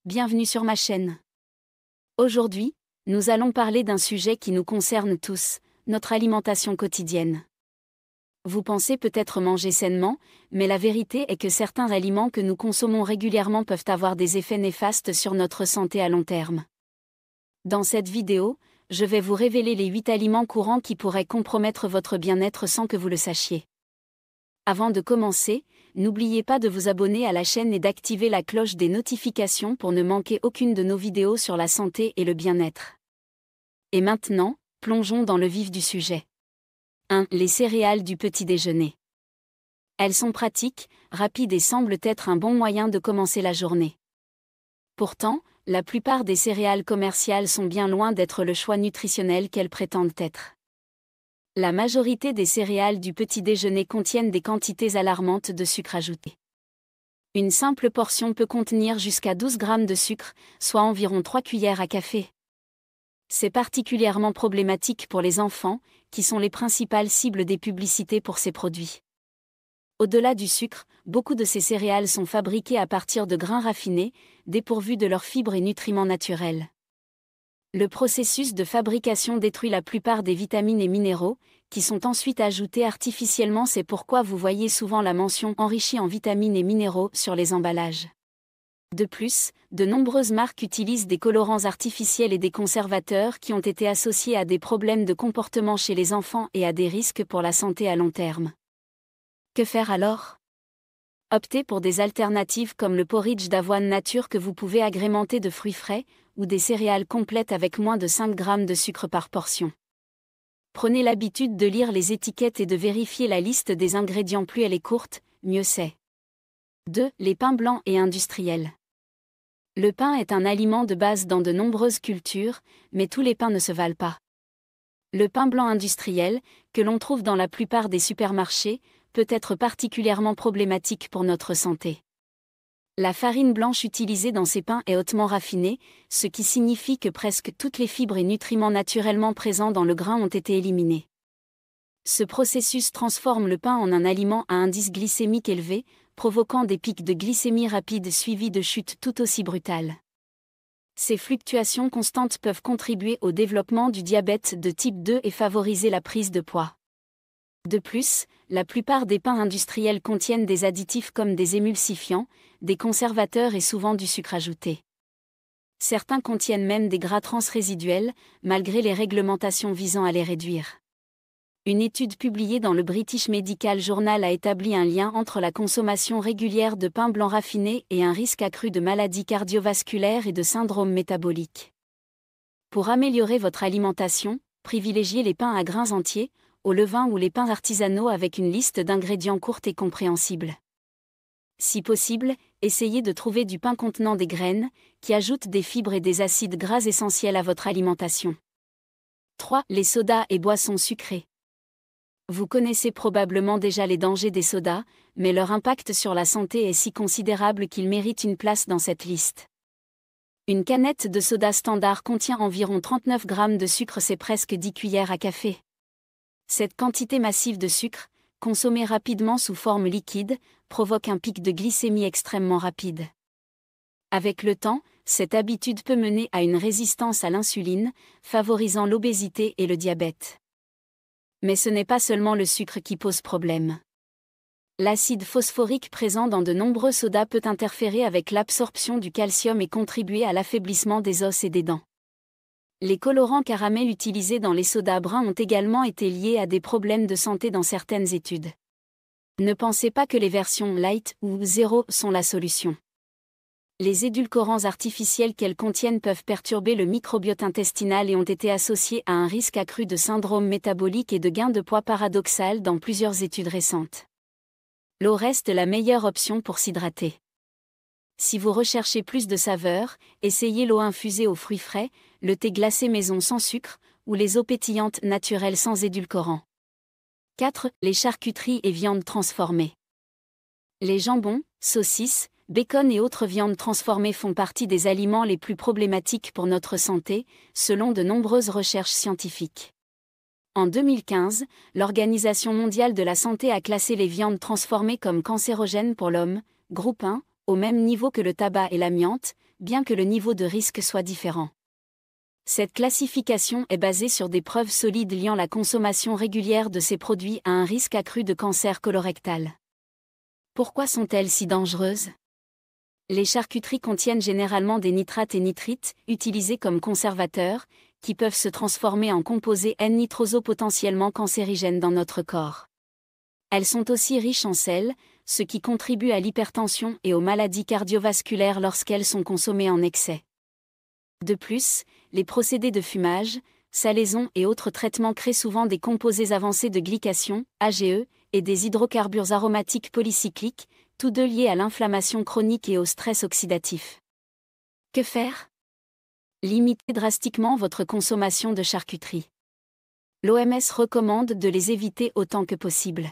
Bienvenue sur ma chaîne. Aujourd'hui, nous allons parler d'un sujet qui nous concerne tous, notre alimentation quotidienne. Vous pensez peut-être manger sainement, mais la vérité est que certains aliments que nous consommons régulièrement peuvent avoir des effets néfastes sur notre santé à long terme. Dans cette vidéo, je vais vous révéler les 8 aliments courants qui pourraient compromettre votre bien-être sans que vous le sachiez. Avant de commencer, n'oubliez pas de vous abonner à la chaîne et d'activer la cloche des notifications pour ne manquer aucune de nos vidéos sur la santé et le bien-être. Et maintenant, plongeons dans le vif du sujet. 1. Les céréales du petit déjeuner. Elles sont pratiques, rapides et semblent être un bon moyen de commencer la journée. Pourtant, la plupart des céréales commerciales sont bien loin d'être le choix nutritionnel qu'elles prétendent être. La majorité des céréales du petit déjeuner contiennent des quantités alarmantes de sucre ajouté. Une simple portion peut contenir jusqu'à 12 grammes de sucre, soit environ 3 cuillères à café. C'est particulièrement problématique pour les enfants, qui sont les principales cibles des publicités pour ces produits. Au-delà du sucre, beaucoup de ces céréales sont fabriquées à partir de grains raffinés, dépourvus de leurs fibres et nutriments naturels. Le processus de fabrication détruit la plupart des vitamines et minéraux, qui sont ensuite ajoutés artificiellement. C'est pourquoi vous voyez souvent la mention « enrichi en vitamines et minéraux » sur les emballages. De plus, de nombreuses marques utilisent des colorants artificiels et des conservateurs qui ont été associés à des problèmes de comportement chez les enfants et à des risques pour la santé à long terme. Que faire alors ? Optez pour des alternatives comme le porridge d'avoine nature que vous pouvez agrémenter de fruits frais, ou des céréales complètes avec moins de 5 grammes de sucre par portion. Prenez l'habitude de lire les étiquettes et de vérifier la liste des ingrédients. Plus elle est courte, mieux c'est. 2. Les pains blancs et industriels. Le pain est un aliment de base dans de nombreuses cultures, mais tous les pains ne se valent pas. Le pain blanc industriel, que l'on trouve dans la plupart des supermarchés, peut être particulièrement problématique pour notre santé. La farine blanche utilisée dans ces pains est hautement raffinée, ce qui signifie que presque toutes les fibres et nutriments naturellement présents dans le grain ont été éliminés. Ce processus transforme le pain en un aliment à indice glycémique élevé, provoquant des pics de glycémie rapides suivis de chutes tout aussi brutales. Ces fluctuations constantes peuvent contribuer au développement du diabète de type 2 et favoriser la prise de poids. De plus, la plupart des pains industriels contiennent des additifs comme des émulsifiants, des conservateurs et souvent du sucre ajouté. Certains contiennent même des gras trans résiduels, malgré les réglementations visant à les réduire. Une étude publiée dans le British Medical Journal a établi un lien entre la consommation régulière de pain blanc raffiné et un risque accru de maladies cardiovasculaires et de syndrome métabolique. Pour améliorer votre alimentation, privilégiez les pains à grains entiers, au levain ou les pains artisanaux avec une liste d'ingrédients courte et compréhensible. Si possible, essayez de trouver du pain contenant des graines, qui ajoutent des fibres et des acides gras essentiels à votre alimentation. 3. Les sodas et boissons sucrées. Vous connaissez probablement déjà les dangers des sodas, mais leur impact sur la santé est si considérable qu'ils méritent une place dans cette liste. Une canette de soda standard contient environ 39 grammes de sucre, c'est presque 10 cuillères à café. Cette quantité massive de sucre, consommée rapidement sous forme liquide, provoque un pic de glycémie extrêmement rapide. Avec le temps, cette habitude peut mener à une résistance à l'insuline, favorisant l'obésité et le diabète. Mais ce n'est pas seulement le sucre qui pose problème. L'acide phosphorique présent dans de nombreux sodas peut interférer avec l'absorption du calcium et contribuer à l'affaiblissement des os et des dents. Les colorants caramel utilisés dans les sodas bruns ont également été liés à des problèmes de santé dans certaines études. Ne pensez pas que les versions light ou zéro sont la solution. Les édulcorants artificiels qu'elles contiennent peuvent perturber le microbiote intestinal et ont été associés à un risque accru de syndrome métabolique et de gain de poids paradoxal dans plusieurs études récentes. L'eau reste la meilleure option pour s'hydrater. Si vous recherchez plus de saveur, essayez l'eau infusée aux fruits frais, le thé glacé maison sans sucre, ou les eaux pétillantes naturelles sans édulcorants. 4. Les charcuteries et viandes transformées. Les jambons, saucisses, bacon et autres viandes transformées font partie des aliments les plus problématiques pour notre santé, selon de nombreuses recherches scientifiques. En 2015, l'Organisation mondiale de la santé a classé les viandes transformées comme cancérogènes pour l'homme, groupe 1, au même niveau que le tabac et l'amiante, bien que le niveau de risque soit différent. Cette classification est basée sur des preuves solides liant la consommation régulière de ces produits à un risque accru de cancer colorectal. Pourquoi sont-elles si dangereuses ? Les charcuteries contiennent généralement des nitrates et nitrites, utilisés comme conservateurs, qui peuvent se transformer en composés N-nitroso potentiellement cancérigènes dans notre corps. Elles sont aussi riches en sel, ce qui contribue à l'hypertension et aux maladies cardiovasculaires lorsqu'elles sont consommées en excès. De plus, les procédés de fumage, salaison et autres traitements créent souvent des composés avancés de glycation, AGE, et des hydrocarbures aromatiques polycycliques, tous deux liés à l'inflammation chronique et au stress oxydatif. Que faire ? Limitez drastiquement votre consommation de charcuterie. L'OMS recommande de les éviter autant que possible.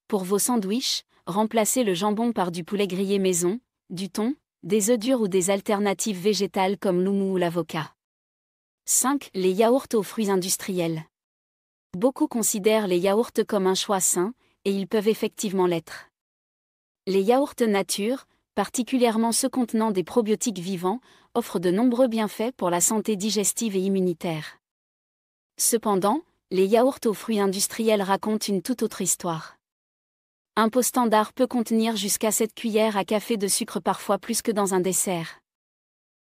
Pour vos sandwichs, remplacez le jambon par du poulet grillé maison, du thon, des œufs durs ou des alternatives végétales comme l'oumou ou l'avocat. 5. Les yaourts aux fruits industriels. Beaucoup considèrent les yaourts comme un choix sain, et ils peuvent effectivement l'être. Les yaourts nature, particulièrement ceux contenant des probiotiques vivants, offrent de nombreux bienfaits pour la santé digestive et immunitaire. Cependant, les yaourts aux fruits industriels racontent une toute autre histoire. Un pot standard peut contenir jusqu'à 7 cuillères à café de sucre, parfois plus que dans un dessert.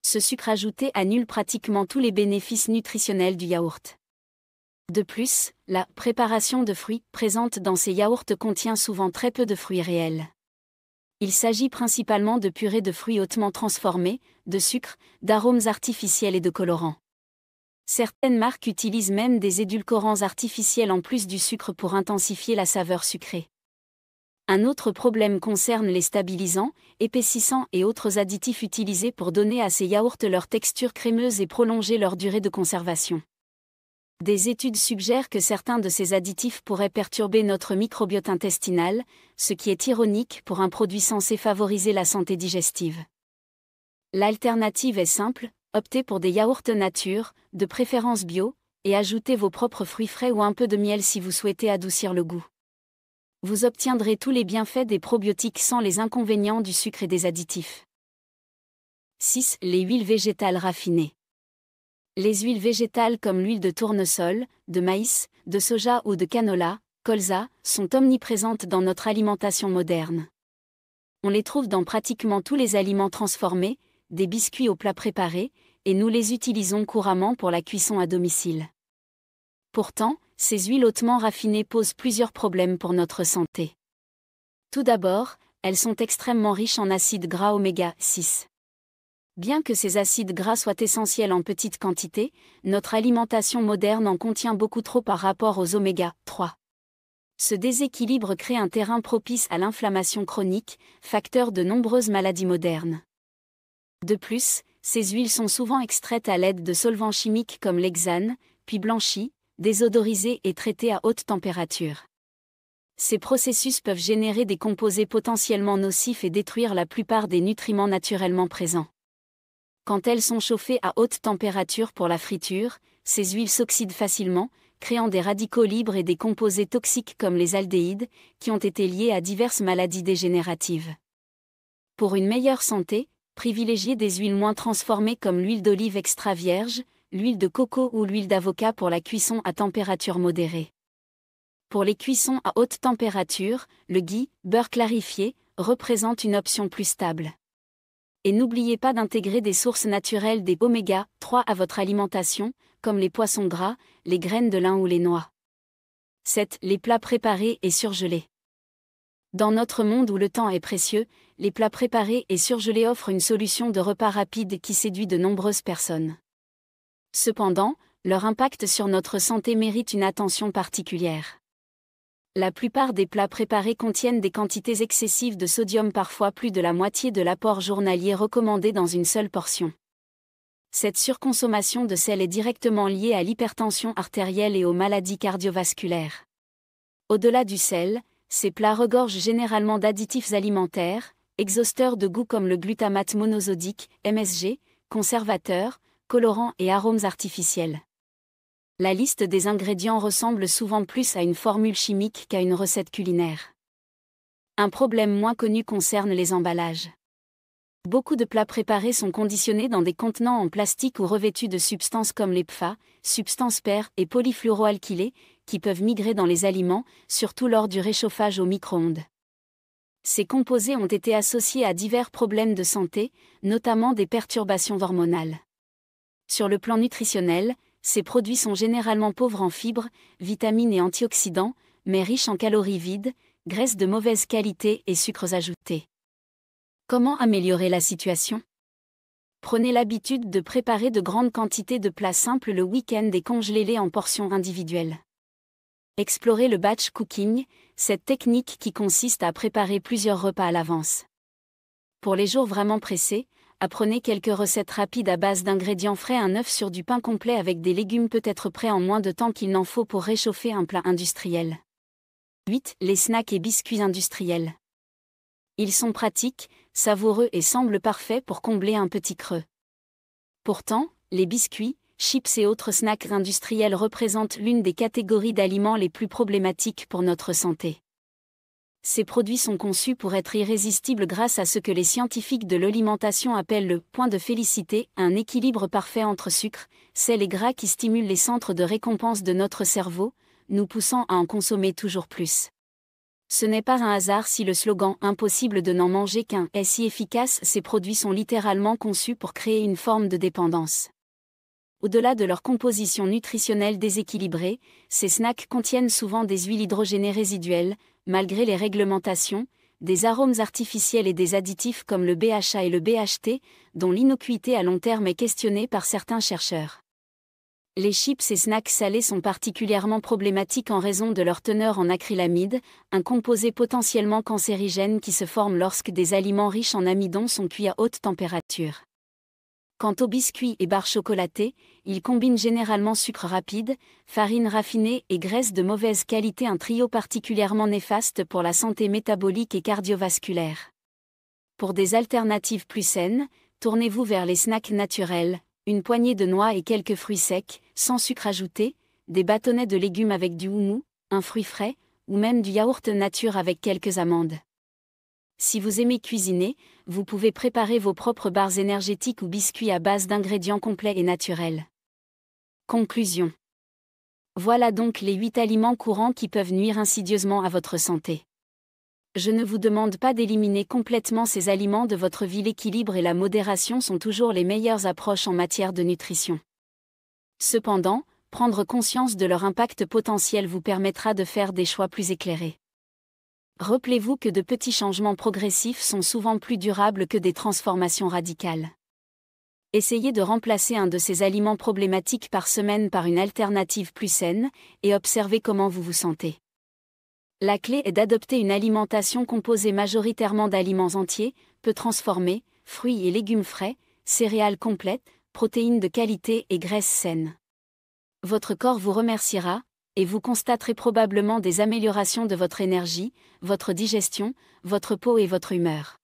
Ce sucre ajouté annule pratiquement tous les bénéfices nutritionnels du yaourt. De plus, la préparation de fruits présente dans ces yaourts contient souvent très peu de fruits réels. Il s'agit principalement de purées de fruits hautement transformés, de sucre, d'arômes artificiels et de colorants. Certaines marques utilisent même des édulcorants artificiels en plus du sucre pour intensifier la saveur sucrée. Un autre problème concerne les stabilisants, épaississants et autres additifs utilisés pour donner à ces yaourts leur texture crémeuse et prolonger leur durée de conservation. Des études suggèrent que certains de ces additifs pourraient perturber notre microbiote intestinal, ce qui est ironique pour un produit censé favoriser la santé digestive. L'alternative est simple, optez pour des yaourts nature, de préférence bio, et ajoutez vos propres fruits frais ou un peu de miel si vous souhaitez adoucir le goût. Vous obtiendrez tous les bienfaits des probiotiques sans les inconvénients du sucre et des additifs. 6. Les huiles végétales raffinées. Les huiles végétales comme l'huile de tournesol, de maïs, de soja ou de canola, colza, sont omniprésentes dans notre alimentation moderne. On les trouve dans pratiquement tous les aliments transformés, des biscuits aux plats préparés, et nous les utilisons couramment pour la cuisson à domicile. Pourtant, ces huiles hautement raffinées posent plusieurs problèmes pour notre santé. Tout d'abord, elles sont extrêmement riches en acides gras oméga 6. Bien que ces acides gras soient essentiels en petite quantité, notre alimentation moderne en contient beaucoup trop par rapport aux oméga 3. Ce déséquilibre crée un terrain propice à l'inflammation chronique, facteur de nombreuses maladies modernes. De plus, ces huiles sont souvent extraites à l'aide de solvants chimiques comme l'hexane, puis blanchies, désodorisées et traitées à haute température. Ces processus peuvent générer des composés potentiellement nocifs et détruire la plupart des nutriments naturellement présents. Quand elles sont chauffées à haute température pour la friture, ces huiles s'oxydent facilement, créant des radicaux libres et des composés toxiques comme les aldéhydes, qui ont été liés à diverses maladies dégénératives. Pour une meilleure santé, privilégiez des huiles moins transformées comme l'huile d'olive extra vierge, l'huile de coco ou l'huile d'avocat pour la cuisson à température modérée. Pour les cuissons à haute température, le ghee, beurre clarifié, représente une option plus stable. Et n'oubliez pas d'intégrer des sources naturelles des oméga 3 à votre alimentation, comme les poissons gras, les graines de lin ou les noix. 7. Les plats préparés et surgelés. Dans notre monde où le temps est précieux, les plats préparés et surgelés offrent une solution de repas rapide qui séduit de nombreuses personnes. Cependant, leur impact sur notre santé mérite une attention particulière. La plupart des plats préparés contiennent des quantités excessives de sodium, parfois plus de la moitié de l'apport journalier recommandé dans une seule portion. Cette surconsommation de sel est directement liée à l'hypertension artérielle et aux maladies cardiovasculaires. Au-delà du sel, ces plats regorgent généralement d'additifs alimentaires, exhausteurs de goût comme le glutamate monosodique, MSG, conservateurs, colorants et arômes artificiels. La liste des ingrédients ressemble souvent plus à une formule chimique qu'à une recette culinaire. Un problème moins connu concerne les emballages. Beaucoup de plats préparés sont conditionnés dans des contenants en plastique ou revêtus de substances comme les PFA, substances per et polyfluoroalkylées, qui peuvent migrer dans les aliments, surtout lors du réchauffage au micro-ondes. Ces composés ont été associés à divers problèmes de santé, notamment des perturbations hormonales. Sur le plan nutritionnel, ces produits sont généralement pauvres en fibres, vitamines et antioxydants, mais riches en calories vides, graisses de mauvaise qualité et sucres ajoutés. Comment améliorer la situation ? Prenez l'habitude de préparer de grandes quantités de plats simples le week-end et congelez-les en portions individuelles. Explorez le batch cooking, cette technique qui consiste à préparer plusieurs repas à l'avance. Pour les jours vraiment pressés, apprenez quelques recettes rapides à base d'ingrédients frais. Un œuf sur du pain complet avec des légumes peut être prêt en moins de temps qu'il n'en faut pour réchauffer un plat industriel. 8. Les snacks et biscuits industriels. Ils sont pratiques, savoureux et semblent parfaits pour combler un petit creux. Pourtant, les biscuits, chips et autres snacks industriels représentent l'une des catégories d'aliments les plus problématiques pour notre santé. Ces produits sont conçus pour être irrésistibles grâce à ce que les scientifiques de l'alimentation appellent le « point de félicité », un équilibre parfait entre sucre, sel et gras qui stimule les centres de récompense de notre cerveau, nous poussant à en consommer toujours plus. Ce n'est pas un hasard si le slogan « Impossible de n'en manger qu'un » est si efficace. Ces produits sont littéralement conçus pour créer une forme de dépendance. Au-delà de leur composition nutritionnelle déséquilibrée, ces snacks contiennent souvent des huiles hydrogénées résiduelles, malgré les réglementations, des arômes artificiels et des additifs comme le BHA et le BHT, dont l'innocuité à long terme est questionnée par certains chercheurs. Les chips et snacks salés sont particulièrement problématiques en raison de leur teneur en acrylamide, un composé potentiellement cancérigène qui se forme lorsque des aliments riches en amidon sont cuits à haute température. Quant aux biscuits et barres chocolatées, ils combinent généralement sucre rapide, farine raffinée et graisse de mauvaise qualité, un trio particulièrement néfaste pour la santé métabolique et cardiovasculaire. Pour des alternatives plus saines, tournez-vous vers les snacks naturels, une poignée de noix et quelques fruits secs, sans sucre ajouté, des bâtonnets de légumes avec du houmous, un fruit frais, ou même du yaourt nature avec quelques amandes. Si vous aimez cuisiner, vous pouvez préparer vos propres barres énergétiques ou biscuits à base d'ingrédients complets et naturels. Conclusion. Voilà donc les 8 aliments courants qui peuvent nuire insidieusement à votre santé. Je ne vous demande pas d'éliminer complètement ces aliments de votre vie. L'équilibre et la modération sont toujours les meilleures approches en matière de nutrition. Cependant, prendre conscience de leur impact potentiel vous permettra de faire des choix plus éclairés. Rappelez-vous que de petits changements progressifs sont souvent plus durables que des transformations radicales. Essayez de remplacer un de ces aliments problématiques par semaine par une alternative plus saine, et observez comment vous vous sentez. La clé est d'adopter une alimentation composée majoritairement d'aliments entiers, peu transformés, fruits et légumes frais, céréales complètes, protéines de qualité et graisses saines. Votre corps vous remerciera, et vous constaterez probablement des améliorations de votre énergie, votre digestion, votre peau et votre humeur.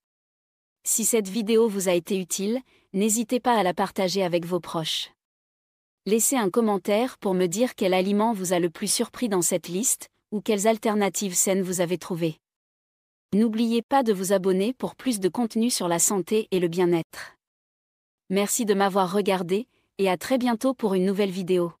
Si cette vidéo vous a été utile, n'hésitez pas à la partager avec vos proches. Laissez un commentaire pour me dire quel aliment vous a le plus surpris dans cette liste, ou quelles alternatives saines vous avez trouvées. N'oubliez pas de vous abonner pour plus de contenu sur la santé et le bien-être. Merci de m'avoir regardé, et à très bientôt pour une nouvelle vidéo.